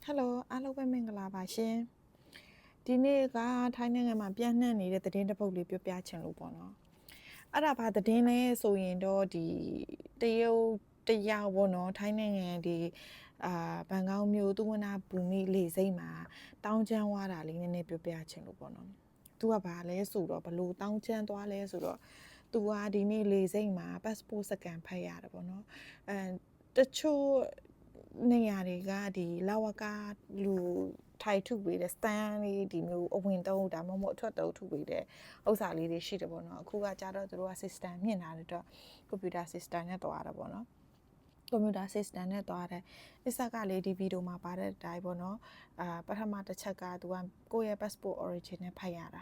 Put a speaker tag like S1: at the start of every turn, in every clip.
S1: Hello အားလုံးပဲမင်္ဂလာပါရှင်ဒီနေ့ကထိုင်းနိုင်ငံမှာပြန့်နှံ့နေတဲ့သတင်းတစ်ပုဒ်လေးပြောပြချင်လို့ပေါ့နော်အဲ့ဒါဘာသတင်းလဲဆိုရင်တော့ဒီတရုတ်တရားပေါ့နော်ထိုင်းနိုင်ငံဒီဘန်ကောက်မြို့သူဝနာဘူမိလေစိတ်မှာတောင်းချမ်းသွားတာလေးနည်းနည်းပြောပြချင်လို့ပေါ့နော်သူကဘာလဲဆိုတော့ဘလို့တောင်းချမ်းသွားလဲဆိုတော့သူကဒီနေ့လေစိတ်မှာ passport စကန်ဖတ်ရတယ်ပေါ့နော်တချို့နေရာတွေကဒီလာဝကလူထိုင်ထုပေးတဲ့ stand လေးဒီမျိုးအဝင်တုံးဒါမှမဟုတ်အထွက်တုံးထုပေးတဲ့ဥစ္စာလေးတွေရှိတယ်ပေါ့နော်အခုကကြတော့သူတို့က system မြင့်လာတဲ့အတွက် computer system နဲ့တွားတာပေါ့နော် computer system နဲ့တွားတယ်အစကလေးဒီဗီဒီယိုမှာပါတဲ့အတိုင်းပေါ့နော်ပထမတစ်ချက်ကသူကကိုယ့်ရဲ့ passport origin နဲ့ဖတ်ရတာ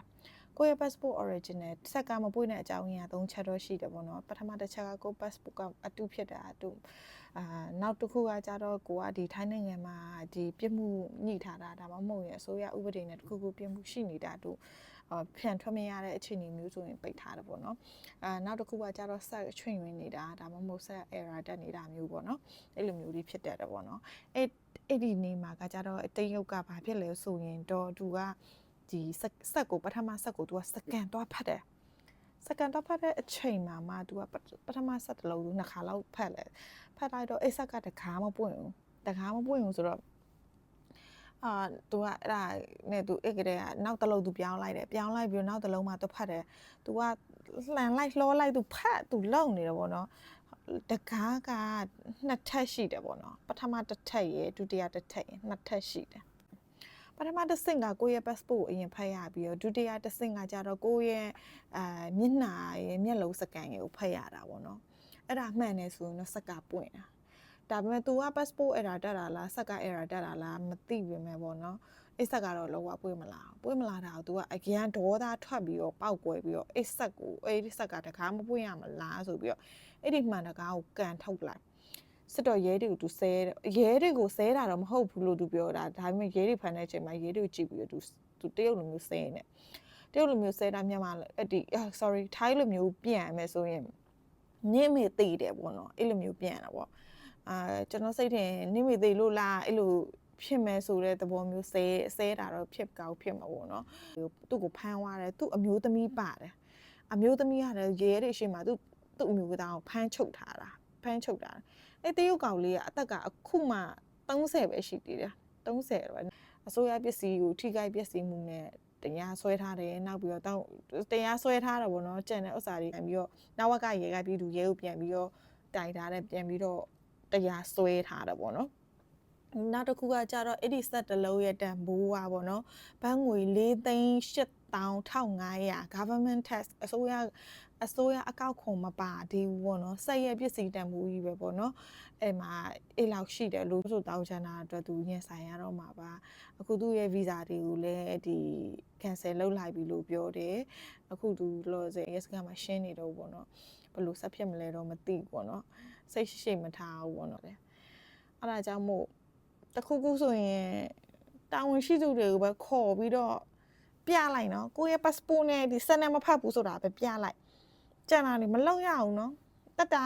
S1: ကိုယ့်ရဲ့ passport original စက်ကမပွင့်တဲ့အကြောင်းရင်းက3ချက်တော့ရှိတယ်ပေါ့နော်ပထမတစ်ချက်ကကို passport ကအတူဖြစ်တာအတူနောက်တစ်ခုကကြတော့ကိုကဒီထိုင်းနိုင်ငံမှာဒီပြစ်မှုညှိထားတာဒါမှမဟုတ်ရင်အစိုးရဥပဒေနဲ့တစ်ခုခုပြစ်မှုရှိနေတာတို့ဖြန့်ထွက်မရတဲ့အခြေအနေမျိုးဆိုရင်ပိတ်ထားတယ်ပေါ့နော်နောက်တစ်ခုကကြတော့ဆက်ချွင့်ဝင်နေတာဒါမှမဟုတ်ဆက် error တက်နေတာမျိုးပေါ့နော်အဲ့လိုမျိုးတွေဖြစ်တတ်တယ်ပေါ့နော်အဲ့ဒီနေမှာကကြတော့တရုတ်ကဘာဖြစ်လဲဆိုရင်တော့သူကဒီဆက်ကိုပထမဆက်ကိုသူကစကန်တော့ဖတ်တယ်စကန်တော့ဖတ်တဲ့အချိန်မှာမှသူကပထမဆက်တစ်လုံးနှစ်ခါလောက်ဖတ်လိုက်တော့အဲ့ဆက်ကတကားမပွင့်ဘူးဆိုတော့သူကအဲ့ဒါနဲ့သူအဲ့ကလေးကနောက်တစ်လုံးသူပြောင်းလိုက်ပြီးတော့နောက်တစ်လုံးမှသူဖတ်တယ်သူကလှန်လိုက်လှောလိုက်သူဖတ်သူလုံနေတယ်ပေါ့နော်တကားကနှစ်ထပ်ရှိတယ်ပေါ့နော်ပထမတစ်ထပ်ရယ်ဒုတိယတစ်ထပ်ရယ်နှစ်ထပ်ရှိတယ်ပထမတစ်ဆင့်ကကိုယ့်ရဲ့ passport အရင်ဖတ်ရပြီးတော့ဒုတိယတစ်ဆင့်ကကြတော့ကိုယ့်ရဲ့မျက်နှာရဲ့မျက်လုံးစကန်ရဲ့ကိုဖတ်ရတာပေါ့နော်အဲ့ဒါမှန်တယ်ဆိုရင်တော့စက်ကပွင့်တာဒါပေမဲ့ तू က passport error တက်တာလားစက်က error တက်တာလားမသိပေမဲ့ပေါ့နော်အဲ့ဆက်ကတော့လောကပွင့်မလာတာကို तू ကအရန်ဒေါသထွက်ပြီးတော့ပောက်ကွယ်ပြီးတော့အဲ့ဆက်ကတကားမပွင့်ရမလားဆိုပြီးတော့အဲ့ဒီမှန်တကားကိုကန်ထုတ်လိုက်စစ်တော့ရဲတွေကို तू ဆဲရဲတွေကိုဆဲတာတော့မဟုတ်ဘူးလို့ तू ပြောတာဒါပေမဲ့ရဲတွေဖမ်းတဲ့အချိန်မှာရဲတွေကိုကြည့်ပြီးတော့ तू တရုတ်လိုမျိုးဆဲနေတရုတ်လိုမျိုးဆဲတာမြန်မာဒီ sorry ထိုင်းလိုမျိုးပြန်ရမယ်ဆိုရင်နင့်မေတည်တယ်ပေါ့နော်အဲ့လိုမျိုးပြန်တာပေါ့ကျွန်တော်စိတ်ထင်နင့်မေသေးလို့လားအဲ့လိုဖြစ်မယ်ဆိုတဲ့သဘောမျိုးဆဲတာတော့ဖြစ်ကောက်ဖြစ်မှာပေါ့နော်သူ့ကိုဖမ်းသွားတယ်သူ့အမျိုးသမီးပါတယ်အမျိုးသမီးကလည်းရဲတွေရှိမှသူ့အမျိုးသားကိုဖမ်းချုပ်ထားတာအဲ့တရုတ်ကောင်လေးကအသက်ကအခုမှ30ပဲရှိသေးတယ်30ပဲအစိုးရပစ္စည်းကိုထိခိုက်ပစ္စည်းမှုနဲ့တရားဆွဲထားတယ်နောက်ပြီးတော့တရားဆွဲထားတာပေါ့နော်ကြံတဲ့ဥစ္စာတွေပြန်ပြီးတော့နောက်ဝက်ကရဲကပြည်သူရဲကိုပြန်ပြီးတော့တိုင်ထားတယ်ပြန်ပြီးတော့တရားဆွဲထားတယ်ပေါ့နော်နောက်တစ်ခုကကြတော့အဲ့ဒီဆက်တလုံးရဲ့တန်ဖိုးကပေါ့နော်ဘတ်ငွေ4,8,1500 government tax အစိုးရအကောက်ခွန်မပါသေးဘူးပေါ့နော်ဆက်ရဲ့ပစ္စည်းတန်ဖိုးကြီးပဲပေါ့နော်အဲ့မှာအဲ့လောက်ရှိတယ်လို့ဆိုတောင်းချမ်းတာအတွက်သူညင်ဆိုင်ရတော့မှာပါအခုသူ့ရဲ့ visa တွေကိုလည်းဒီ cancel လုပ်လိုက်ပြီလို့ပြောတယ်အခုသူလောဆယ် yes ကမှရှင်းနေတော့ပေါ့နော်ဘယ်လိုဆက်ဖြစ်မလဲတော့မသိဘူးပေါ့နော်စိတ်ရှိမထားဘူးပေါ့နော်အဲ့ဒါကြောင့်မို့တခုခုဆိုရင်တာဝန်ရှိသူတွေကိုပဲခေါ်ပြီးတော့ပြလိုက်နော်ကိုယ့်ရဲ့ passport နဲ့ဒီစက်နဲ့မဖတ်ဘူးဆိုတာပဲပြလိုက်ကြံတာနေမလုံရအောင်နော်တတ်တာ